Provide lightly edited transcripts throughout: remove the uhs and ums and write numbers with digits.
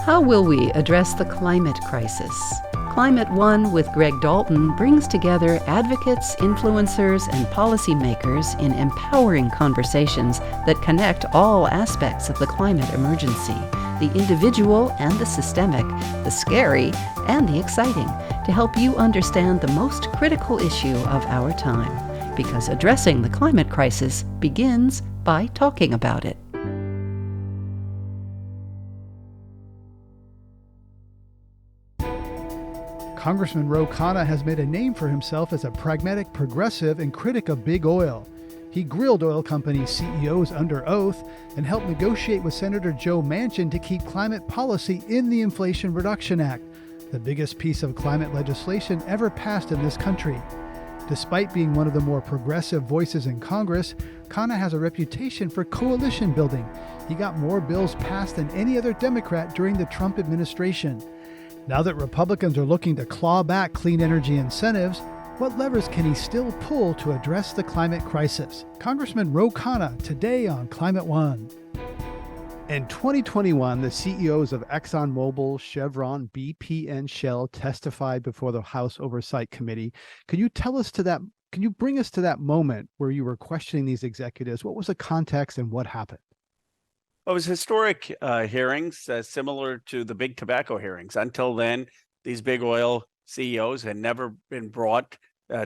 How will we address the climate crisis? Climate One with Greg Dalton brings together advocates, influencers, and policymakers in empowering conversations that connect all aspects of the climate emergency, the individual and the systemic, the scary and the exciting, to help you understand the most critical issue of our time. Because addressing the climate crisis begins by talking about it. Congressman Ro Khanna has made a name for himself as a pragmatic progressive and critic of big oil. He grilled oil company CEOs under oath and helped negotiate with Senator Joe Manchin to keep climate policy in the Inflation Reduction Act, the biggest piece of climate legislation ever passed in this country. Despite being one of the more progressive voices in Congress, Khanna has a reputation for coalition building. He got more bills passed than any other Democrat during the Trump administration. Now that Republicans are looking to claw back clean energy incentives, what levers can he still pull to address the climate crisis? Congressman Ro Khanna today on Climate One. In 2021, the CEOs of ExxonMobil, Chevron, BP, and Shell testified before the House Oversight Committee. Can you bring us to that moment where you were questioning these executives? What was the context and what happened? Well, it was historic hearings similar to the big tobacco hearings. Until then, these big oil CEOs had never been brought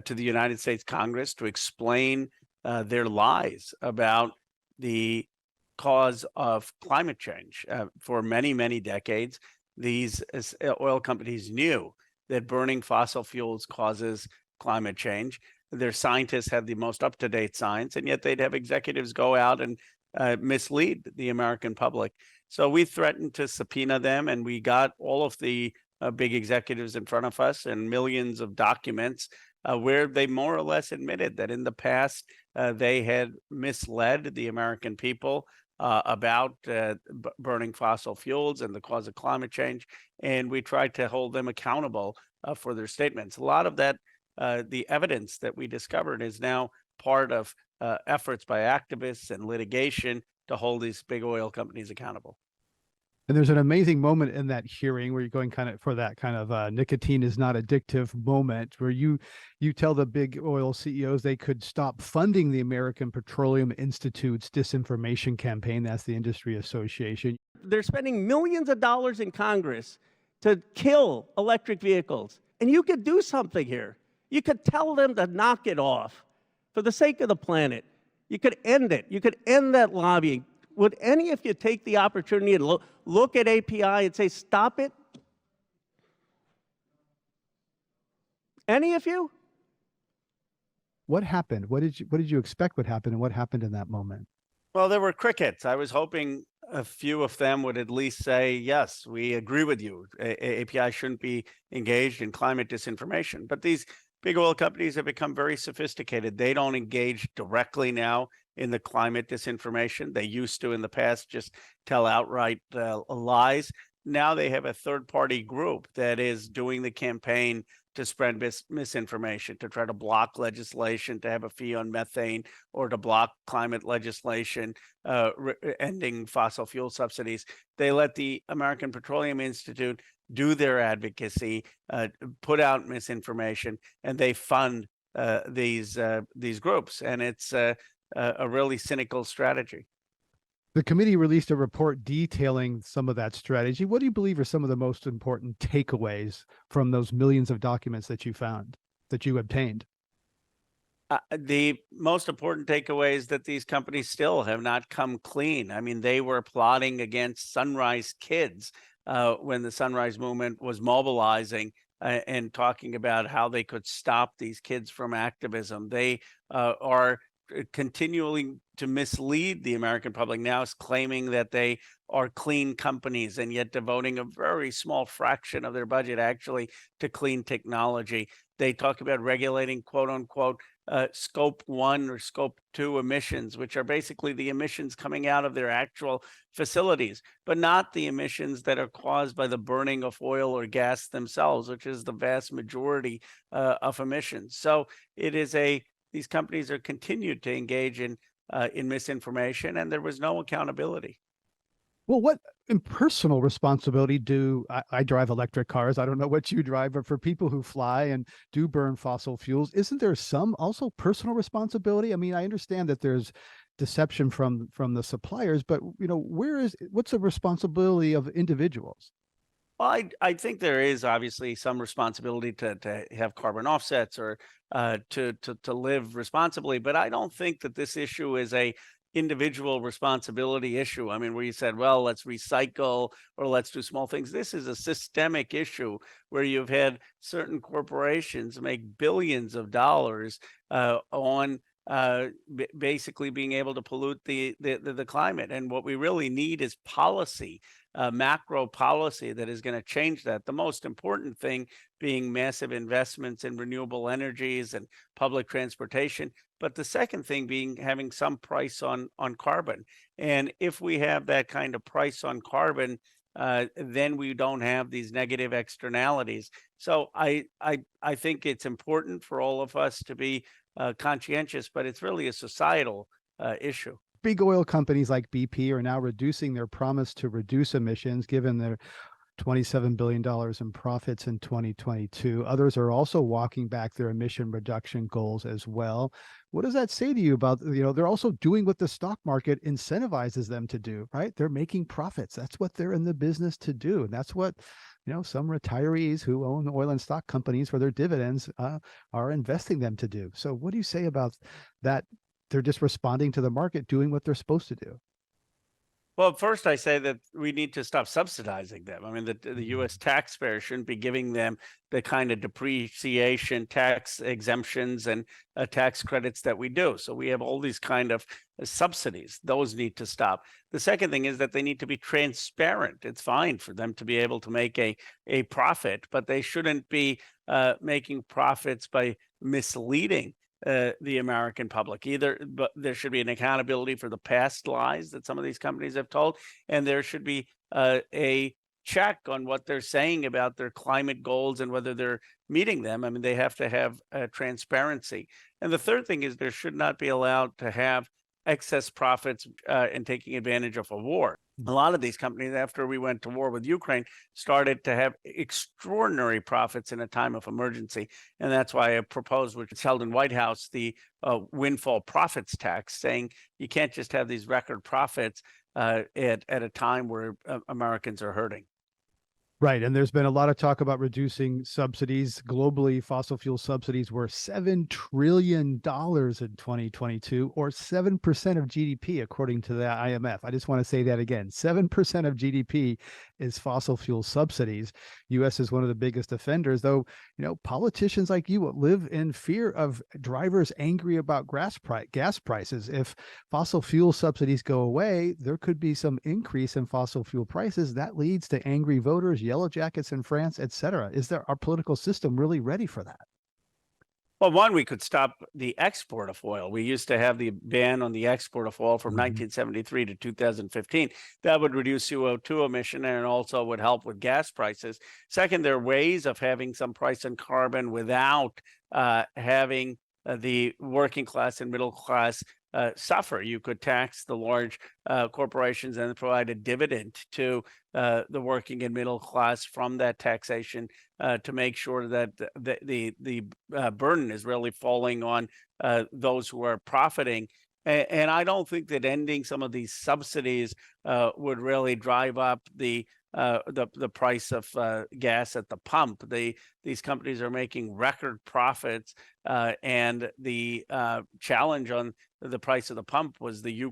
to the United States Congress to explain their lies about the cause of climate change. For many, many decades, these oil companies knew that burning fossil fuels causes climate change. Their scientists had the most up-to-date science, and yet they'd have executives go out and mislead the American public. So we threatened to subpoena them, and we got all of the big executives in front of us and millions of documents where they more or less admitted that in the past they had misled the American people about burning fossil fuels and the cause of climate change. And we tried to hold them accountable for their statements. A lot of that, the evidence that we discovered is now part of efforts by activists and litigation to hold these big oil companies accountable. And there's an amazing moment in that hearing where you're going kind of for that kind of nicotine is not addictive moment where you tell the big oil CEOs they could stop funding the American Petroleum Institute's disinformation campaign. That's the industry association. They're spending millions of dollars in Congress to kill electric vehicles. And you could do something here. You could tell them to knock it off. For the sake of the planet, you could end it. You could end that lobbying. Would any of you take the opportunity to look at API and say, stop it? Any of you? What happened? What did you expect would happen, and what happened in that moment? Well, there were crickets. I was hoping a few of them would at least say, yes, we agree with you. API shouldn't be engaged in climate disinformation. But these big oil companies have become very sophisticated. They don't engage directly now in the climate disinformation. They used to in the past just tell outright lies. Now they have a third-party group that is doing the campaign to spread misinformation, to try to block legislation, to have a fee on methane, or to block climate legislation, ending fossil fuel subsidies. They let the American Petroleum Institute do their advocacy, put out misinformation, and they fund these groups. And it's a really cynical strategy. The committee released a report detailing some of that strategy. What do you believe are some of the most important takeaways from those millions of documents that you found, that you obtained? The most important takeaway is that these companies still have not come clean. I mean, they were plotting against Sunrise Kids when the Sunrise Movement was mobilizing and talking about how they could stop these kids from activism. They are continuing to mislead the American public, now is claiming that they are clean companies and yet devoting a very small fraction of their budget actually to clean technology. They talk about regulating quote unquote scope 1 or scope 2 emissions, which are basically the emissions coming out of their actual facilities, but not the emissions that are caused by the burning of oil or gas themselves, which is the vast majority of emissions. So it is these companies are continued to engage in misinformation, and there was no accountability. Well, in personal responsibility, I drive electric cars. I don't know what you drive, but for people who fly and do burn fossil fuels, isn't there some also personal responsibility? I mean, I understand that there's deception from the suppliers, but what's the responsibility of individuals? Well, I think there is obviously some responsibility to have carbon offsets or to live responsibly, but I don't think that this issue is a individual responsibility issue. I mean, where you said, well, let's recycle or let's do small things. This is a systemic issue where you've had certain corporations make billions of dollars on basically being able to pollute the climate. And what we really need is policy, macro policy that is going to change that. The most important thing being massive investments in renewable energies and public transportation. But the second thing being having some price on carbon. And if we have that kind of price on carbon, then we don't have these negative externalities. So I think it's important for all of us to be conscientious, but it's really a societal issue. Big oil companies like BP are now reducing their promise to reduce emissions, given their $27 billion in profits in 2022. Others are also walking back their emission reduction goals as well. What does that say to you about, they're also doing what the stock market incentivizes them to do, right? They're making profits. That's what they're in the business to do. And that's what, some retirees who own oil and stock companies for their dividends are investing them to do. So what do you say about that? They're just responding to the market, doing what they're supposed to do. Well, first, I say that we need to stop subsidizing them. I mean, the U.S. taxpayer shouldn't be giving them the kind of depreciation tax exemptions and tax credits that we do. So we have all these kind of subsidies. Those need to stop. The second thing is that they need to be transparent. It's fine for them to be able to make a profit, but they shouldn't be making profits by misleading the American public either. But there should be an accountability for the past lies that some of these companies have told, and there should be a check on what they're saying about their climate goals and whether they're meeting them. I mean, they have to have transparency. And the third thing is there should not be allowed to have excess profits and taking advantage of a war. A lot of these companies, after we went to war with Ukraine, started to have extraordinary profits in a time of emergency. And that's why I proposed, which is held in White House, the windfall profits tax, saying you can't just have these record profits at a time where Americans are hurting. Right. And there's been a lot of talk about reducing subsidies. Globally, fossil fuel subsidies were $7 trillion in 2022, or 7% of GDP, according to the IMF. I just want to say that again. 7% of GDP is fossil fuel subsidies. U.S. is one of the biggest offenders, though, politicians like you live in fear of drivers angry about gas prices. If fossil fuel subsidies go away, there could be some increase in fossil fuel prices. That leads to angry voters, yellow jackets in France, etc. Is our political system really ready for that? Well, one, we could stop the export of oil. We used to have the ban on the export of oil from 1973 to 2015. That would reduce CO2 emission and also would help with gas prices. Second, there are ways of having some price on carbon without having the working class and middle class suffer. You could tax the large corporations and provide a dividend to the working and middle class from that taxation to make sure that the burden is really falling on those who are profiting. And I don't think that ending some of these subsidies would really drive up the price of gas at the pump. These companies are making record profits, and the challenge on the price of the pump was the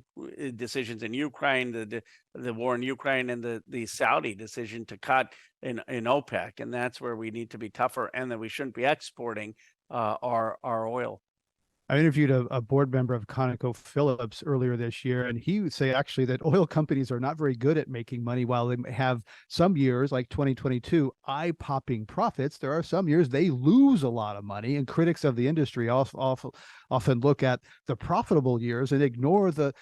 decisions in Ukraine, the war in Ukraine, and the Saudi decision to cut in OPEC, and that's where we need to be tougher, and that we shouldn't be exporting our oil. I interviewed a board member of ConocoPhillips earlier this year, and he would say actually that oil companies are not very good at making money. While they have some years, like 2022, eye-popping profits, there are some years they lose a lot of money, and critics of the industry often look at the profitable years and ignore the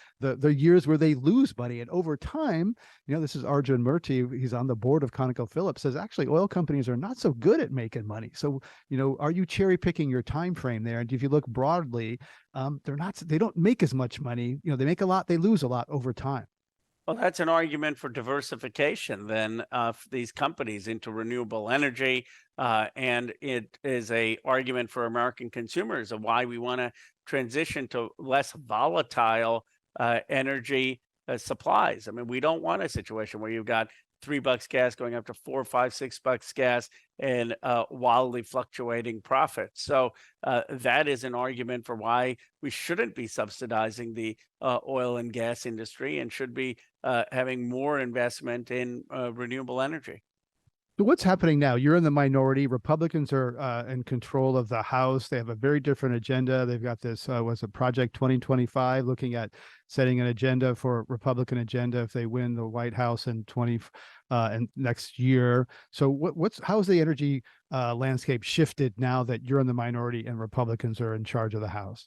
years where they lose money. And over time, this is Arjun Murthy, he's on the board of ConocoPhillips, says actually oil companies are not so good at making money. So, are you cherry picking your time frame there? And if you look broadly, they don't make as much money. They make a lot, they lose a lot over time. Well, that's an argument for diversification then of these companies into renewable energy, and it is a argument for American consumers of why we want to transition to less volatile energy supplies. I mean, we don't want a situation where you've got $3 gas going up to 4, 5, $6 gas and wildly fluctuating profits. So that is an argument for why we shouldn't be subsidizing the oil and gas industry and should be having more investment in renewable energy. So what's happening now? You're in the minority. Republicans are in control of the House. They have a very different agenda. They've got this was it Project 2025, looking at setting an agenda for Republican agenda if they win the White House in and next year. So how's the energy landscape shifted now that you're in the minority and Republicans are in charge of the House?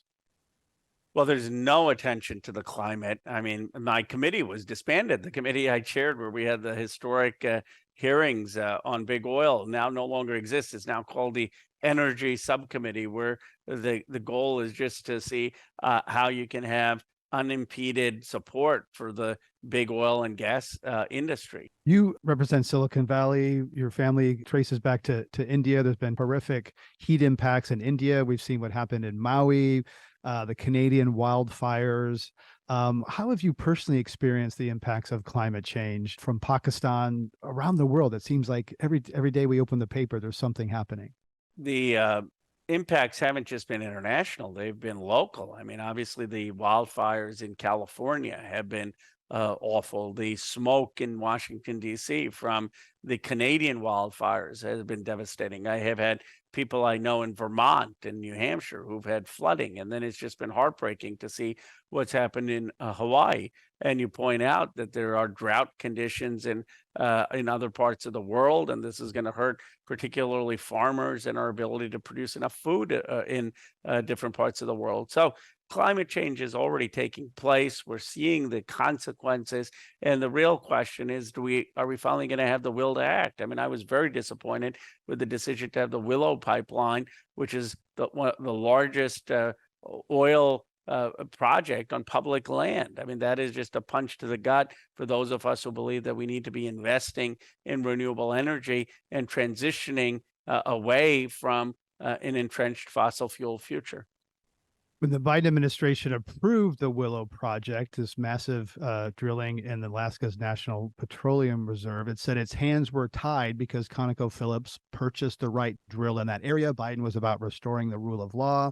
Well, there's no attention to the climate. I mean, my committee was disbanded. The committee I chaired, where we had the historic hearings on big oil, now no longer exists. It's now called the Energy Subcommittee, where the goal is just to see how you can have unimpeded support for the big oil and gas industry. You represent Silicon Valley. Your family traces back to India. There's been horrific heat impacts in India. We've seen what happened in Maui, the Canadian wildfires. How have you personally experienced the impacts of climate change from Pakistan around the world? It seems like every day we open the paper, there's something happening. The impacts haven't just been international, they've been local. I mean, obviously, the wildfires in California have been awful. The smoke in Washington, D.C. from the Canadian wildfires has been devastating. I have had people I know in Vermont and New Hampshire who've had flooding, and then it's just been heartbreaking to see what's happened in Hawaii. And you point out that there are drought conditions in other parts of the world, and this is going to hurt particularly farmers and our ability to produce enough food in different parts of the world. So climate change is already taking place. We're seeing the consequences, and the real question is: are we finally going to have the will to act? I mean, I was very disappointed with the decision to have the Willow pipeline, which is the largest oil project on public land. I mean, that is just a punch to the gut for those of us who believe that we need to be investing in renewable energy and transitioning away from an entrenched fossil fuel future. When the Biden administration approved the Willow project, this massive drilling in Alaska's National Petroleum Reserve, it said its hands were tied because ConocoPhillips purchased the right to drill in that area. Biden was about restoring the rule of law.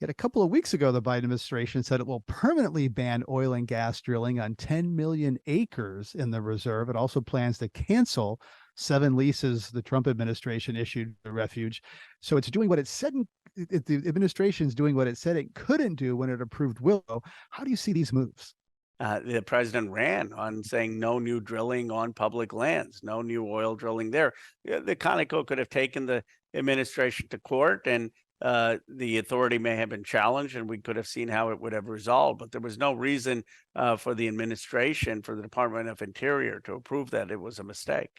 Yet a couple of weeks ago, the Biden administration said it will permanently ban oil and gas drilling on 10 million acres in the reserve. It also plans to cancel 7 leases the Trump administration issued the refuge. So it's doing what it said, the administration's doing what it said it couldn't do when it approved Willow. How do you see these moves? The president ran on saying no new drilling on public lands, no new oil drilling there. The Conoco could have taken the administration to court, and the authority may have been challenged, and we could have seen how it would have resolved. But there was no reason for the administration, for the Department of Interior, to approve that. It was a mistake.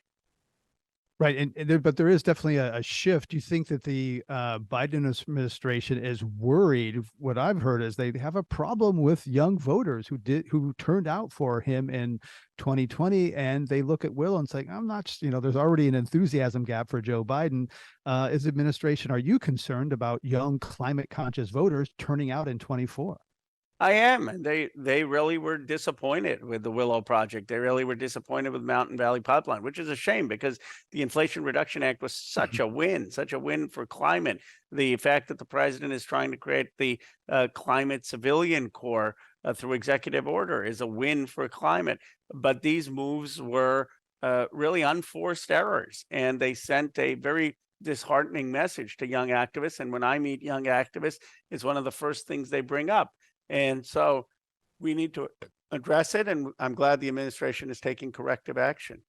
Right, but there is definitely a shift. Do you think that the Biden administration is worried? What I've heard is they have a problem with young voters who turned out for him in 2020, and they look at Will and say, "I'm not." There's already an enthusiasm gap for Joe Biden. As administration, are you concerned about young climate conscious voters turning out in 24? I am, and they really were disappointed with the Willow project. They really were disappointed with Mountain Valley Pipeline, which is a shame because the Inflation Reduction Act was such a win for climate. The fact that the president is trying to create the Climate Civilian Corps through executive order is a win for climate. But these moves were really unforced errors, and they sent a very disheartening message to young activists. And when I meet young activists, it's one of the first things they bring up. And so we need to address it, and I'm glad the administration is taking corrective action.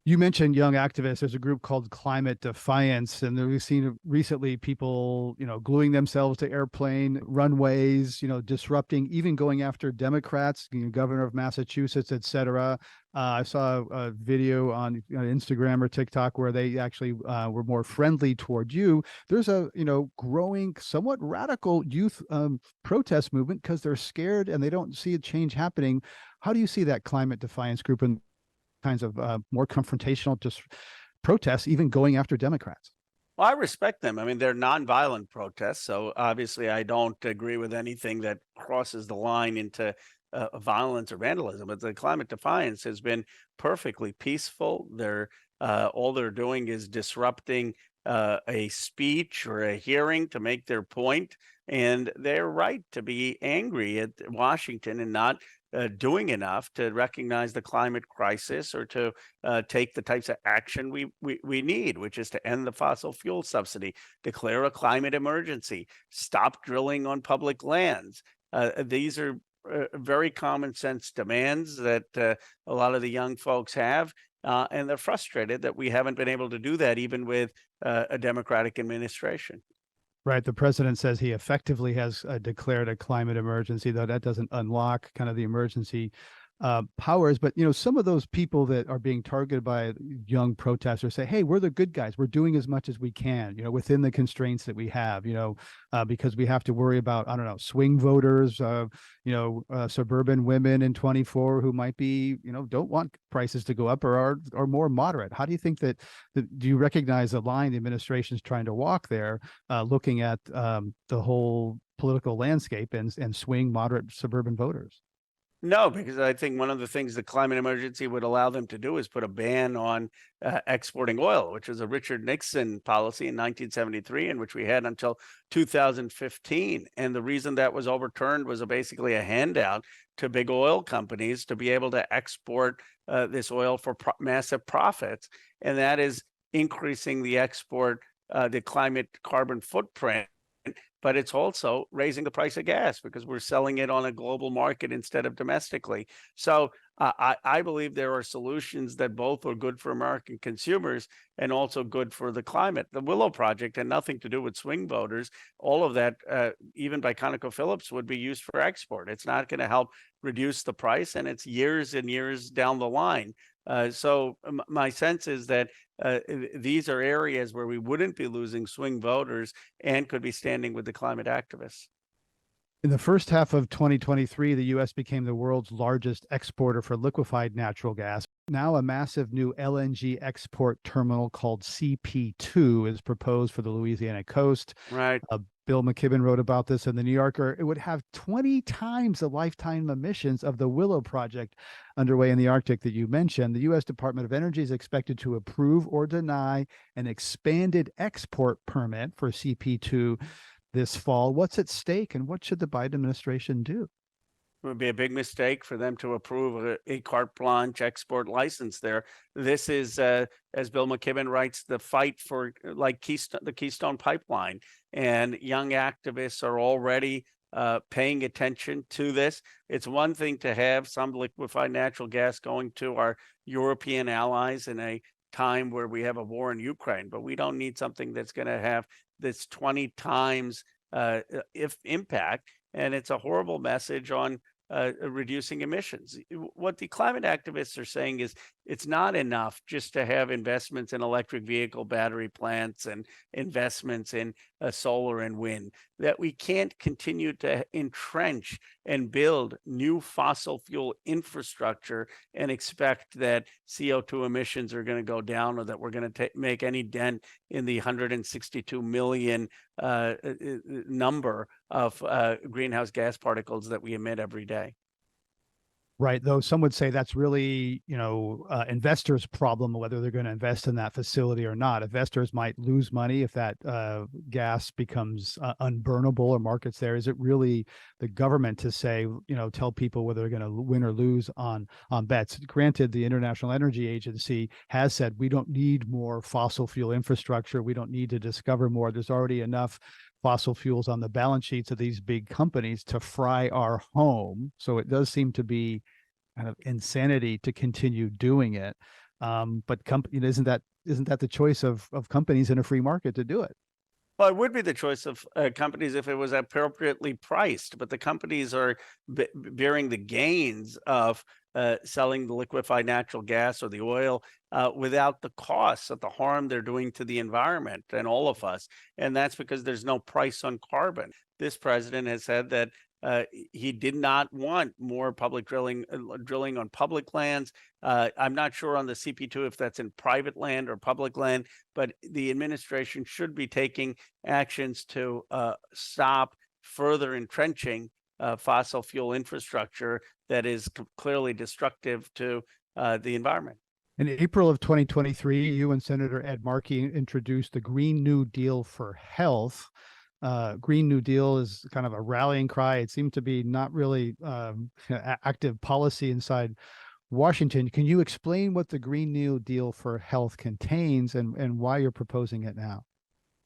You mentioned young activists. There's a group called Climate Defiance, and we've seen recently people, gluing themselves to airplane runways, disrupting, even going after Democrats, governor of Massachusetts, et cetera. I saw a video on Instagram or TikTok where they actually were more friendly toward you. There's a growing, somewhat radical youth protest movement because they're scared and they don't see a change happening. How do you see that Climate Defiance group and kinds of more confrontational just protests, even going after Democrats? Well, I respect them. I mean, they're nonviolent protests. So obviously, I don't agree with anything that crosses the line into violence or vandalism. But the Climate Defiance has been perfectly peaceful. They're all they're doing is disrupting a speech or a hearing to make their point, and they're right to be angry at Washington and not doing enough to recognize the climate crisis or to take the types of action we need, which is to end the fossil fuel subsidy, declare a climate emergency, stop drilling on public lands. These are very common sense demands that a lot of the young folks have. And they're frustrated that we haven't been able to do that even with a Democratic administration. Right. The president says he effectively has declared a climate emergency, though that doesn't unlock kind of the emergency powers. But, some of those people that are being targeted by young protesters say, hey, we're the good guys. We're doing as much as we can, within the constraints that we have, because we have to worry about, I don't know, swing voters, suburban women in 24 who might be, don't want prices to go up or are more moderate. How do you think do you recognize the line the administration is trying to walk there, looking at the whole political landscape and swing moderate suburban voters? No, because I think one of the things the climate emergency would allow them to do is put a ban on exporting oil, which was a Richard Nixon policy in 1973, and which we had until 2015. And the reason that was overturned was basically a handout to big oil companies to be able to export this oil for massive profits. And that is increasing the export, the climate carbon footprint, but it's also raising the price of gas because we're selling it on a global market instead of domestically. So I believe there are solutions that both are good for American consumers and also good for the climate. The Willow Project had nothing to do with swing voters. All of that, even by ConocoPhillips, would be used for export. It's not going to help reduce the price, and it's years and years down the line. So my sense is that these are areas where we wouldn't be losing swing voters and could be standing with the climate activists. In the first half of 2023, the U.S. became the world's largest exporter for liquefied natural gas. Now, a massive new LNG export terminal called CP2 is proposed for the Louisiana coast. Right. Bill McKibben wrote about this in the New Yorker. It would have 20 times the lifetime emissions of the Willow project underway in the Arctic that you mentioned. The U.S. Department of Energy is expected to approve or deny an expanded export permit for CP2 this fall. What's at stake, and what should the Biden administration do? It would be a big mistake for them to approve a carte blanche export license there. This is, as Bill McKibben writes, the fight for like the Keystone Pipeline. And young activists are already paying attention to this. It's one thing to have some liquefied natural gas going to our European allies in a time where we have a war in Ukraine, but we don't need something that's going to have this 20 times if impact. And it's a horrible message on reducing emissions. What the climate activists are saying is it's not enough just to have investments in electric vehicle battery plants and investments in solar and wind, that we can't continue to entrench and build new fossil fuel infrastructure and expect that CO2 emissions are going to go down or that we're going to make any dent in the 162 million number of greenhouse gas particles that we emit every day. Right. Though some would say that's really, investors' problem, whether they're going to invest in that facility or not. Investors might lose money if that gas becomes unburnable or markets there. Is it really the government to say, tell people whether they're going to win or lose on bets? Granted, the International Energy Agency has said we don't need more fossil fuel infrastructure. We don't need to discover more. There's already enough fossil fuels on the balance sheets of these big companies to fry our home. So it does seem to be kind of insanity to continue doing it. But isn't that the choice of companies in a free market to do it? Well, it would be the choice of companies if it was appropriately priced, but the companies are bearing the gains of selling the liquefied natural gas or the oil without the costs of the harm they're doing to the environment and all of us. And that's because there's no price on carbon. This president has said that he did not want more public drilling on public lands. I'm not sure on the CP2 if that's in private land or public land, but the administration should be taking actions to stop further entrenching fossil fuel infrastructure that is clearly destructive to the environment. In April of 2023, you and Senator Ed Markey introduced the Green New Deal for Health. Green New Deal is kind of a rallying cry. It seemed to be not really active policy inside Washington. Can you explain what the Green New Deal for Health contains and why you're proposing it now?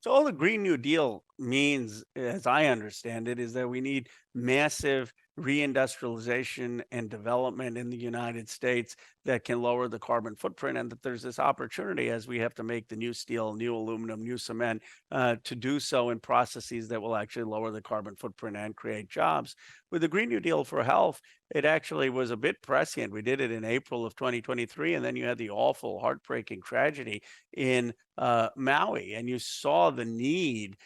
So all the Green New Deal means, as I understand it, is that we need massive reindustrialization and development in the United States that can lower the carbon footprint, and that there's this opportunity as we have to make the new steel, new aluminum, new cement to do so in processes that will actually lower the carbon footprint and create jobs. With the Green New Deal for Health, it actually was a bit prescient. We did it in April of 2023, and then you had the awful, heartbreaking tragedy in Maui, and you saw the need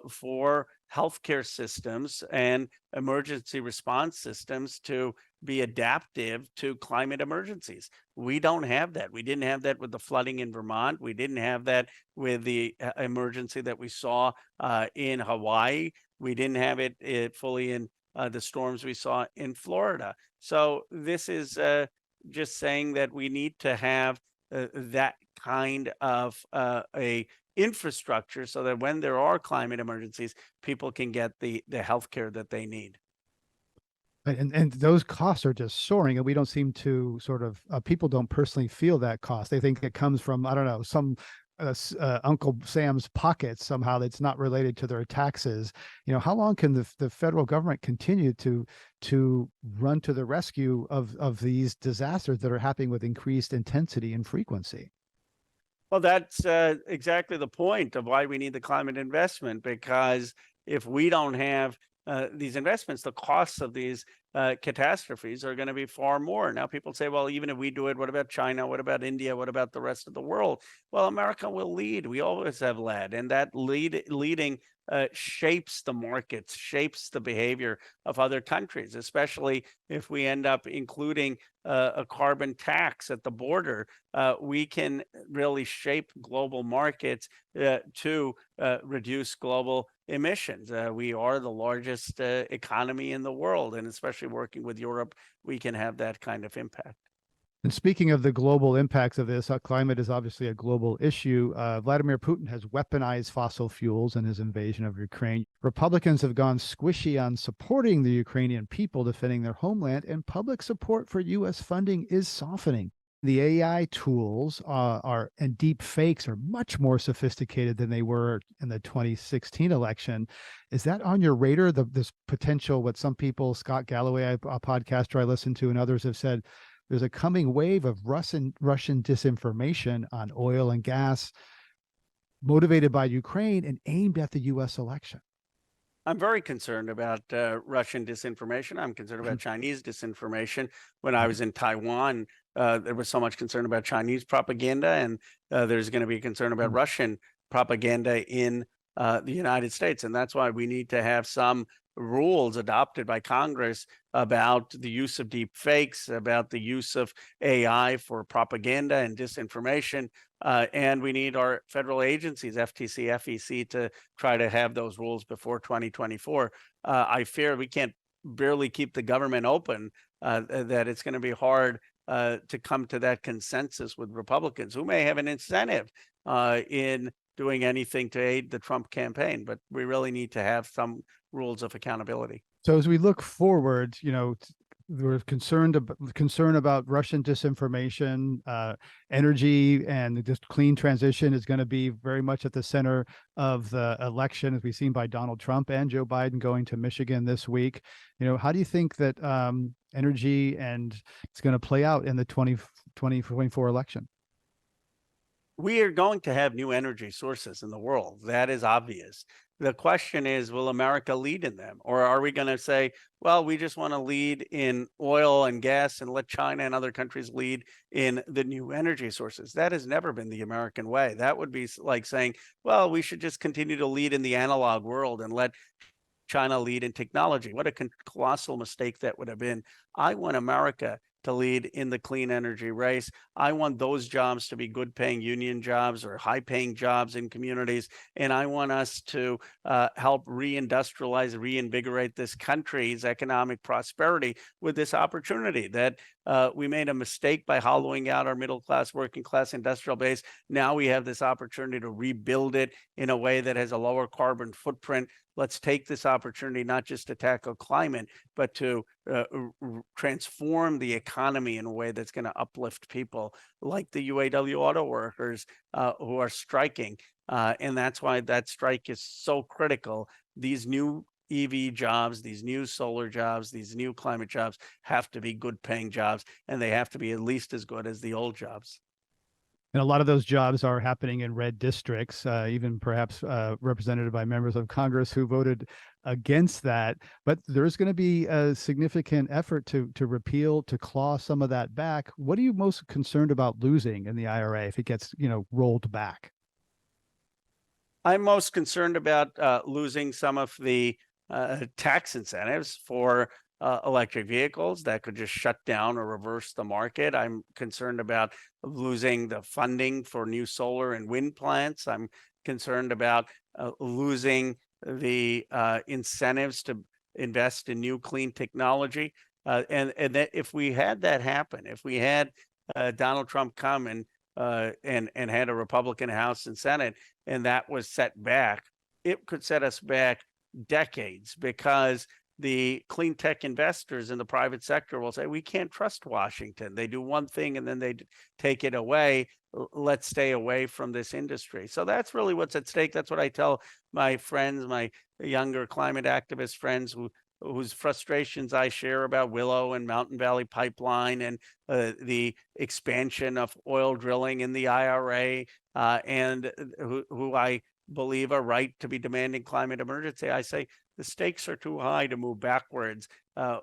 for healthcare systems and emergency response systems to be adaptive to climate emergencies. We don't have that. We didn't have that with the flooding in Vermont. We didn't have that with the emergency that we saw in Hawaii. We didn't have it fully in the storms we saw in Florida. So this is just saying that we need to have that kind of a infrastructure so that when there are climate emergencies, people can get the health care that they need. And those costs are just soaring, and we don't seem to sort of people don't personally feel that cost. They think it comes from, I don't know, some Uncle Sam's pockets somehow that's not related to their taxes. How long can the federal government continue to run to the rescue of these disasters that are happening with increased intensity and frequency? Well, that's exactly the point of why we need the climate investment, because if we don't have these investments, the costs of these catastrophes are going to be far more. Now, people say, well, even if we do it, what about China? What about India? What about the rest of the world? Well, America will lead. We always have led, and that leading shapes the markets, shapes the behavior of other countries, especially if we end up including a carbon tax at the border. We can really shape global markets to reduce global emissions. We are the largest economy in the world, and especially working with Europe, we can have that kind of impact. And speaking of the global impacts of this, climate is obviously a global issue. Vladimir Putin has weaponized fossil fuels in his invasion of Ukraine. Republicans have gone squishy on supporting the Ukrainian people defending their homeland, and public support for U.S. funding is softening. The AI tools and deep fakes are much more sophisticated than they were in the 2016 election. Is that on your radar? This potential, what some people, Scott Galloway, a podcaster I listen to, and others have said, there's a coming wave of Russian disinformation on oil and gas motivated by Ukraine and aimed at the U.S. election. I'm very concerned about Russian disinformation. I'm concerned about Chinese disinformation. When I was in Taiwan, there was so much concern about Chinese propaganda, and there's going to be concern about Russian propaganda in the United States. And that's why we need to have some rules adopted by Congress about the use of deep fakes, about the use of AI for propaganda and disinformation. And we need our federal agencies, FTC, FEC, to try to have those rules before 2024. I fear we can't barely keep the government open, that it's going to be hard to come to that consensus with Republicans who may have an incentive in doing anything to aid the Trump campaign. But we really need to have some rules of accountability. So as we look forward, we're concern about Russian disinformation, energy, and just clean transition is going to be very much at the center of the election, as we've seen by Donald Trump and Joe Biden going to Michigan this week. How do you think that energy and it's going to play out in the 2024 election? we are going to have new energy sources in the world. That is obvious. The question is, will America lead in them? Or are we going to say, well, we just want to lead in oil and gas and let China and other countries lead in the new energy sources? That has never been the American way. That would be like saying, well, we should just continue to lead in the analog world and let China lead in technology. What a colossal mistake that would have been. I want America to lead in the clean energy race. I want those jobs to be good paying union jobs or high paying jobs in communities. And I want us to help reindustrialize, reinvigorate this country's economic prosperity with this opportunity that we made a mistake by hollowing out our middle class, working class industrial base. Now we have this opportunity to rebuild it in a way that has a lower carbon footprint. Let's take this opportunity not just to tackle climate, but to transform the economy in a way that's going to uplift people like the UAW auto workers who are striking. And that's why that strike is so critical. These new EV jobs, these new solar jobs, these new climate jobs have to be good paying jobs, and they have to be at least as good as the old jobs. And a lot of those jobs are happening in red districts, even perhaps represented by members of Congress who voted against that. But there's going to be a significant effort to repeal, to claw some of that back. What are you most concerned about losing in the IRA if it gets, rolled back? I'm most concerned about losing some of the tax incentives for electric vehicles that could just shut down or reverse the market. I'm concerned about losing the funding for new solar and wind plants. I'm concerned about losing the incentives to invest in new clean technology. And that if we had that happen, if we had Donald Trump come and had a Republican House and Senate, and that was set back, it could set us back decades because the clean tech investors in the private sector will say, we can't trust Washington. They do one thing and then they take it away. Let's stay away from this industry. So that's really what's at stake. That's what I tell my friends, my younger climate activist friends whose frustrations I share about Willow and Mountain Valley Pipeline and the expansion of oil drilling in the IRA, and who I believe are right to be demanding climate emergency. I say the stakes are too high to move backwards.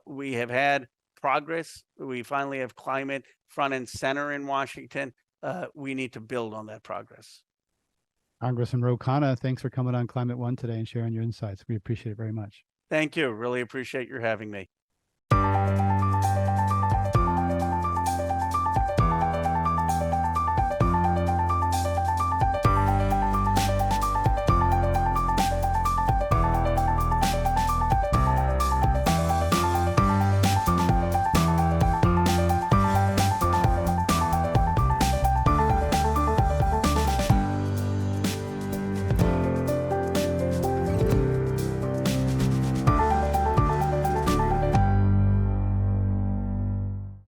We have had progress. We finally have climate front and center in Washington. We need to build on that progress. Congressman Ro Khanna, thanks for coming on Climate One today and sharing your insights. We appreciate it very much. Thank you. Really appreciate your having me.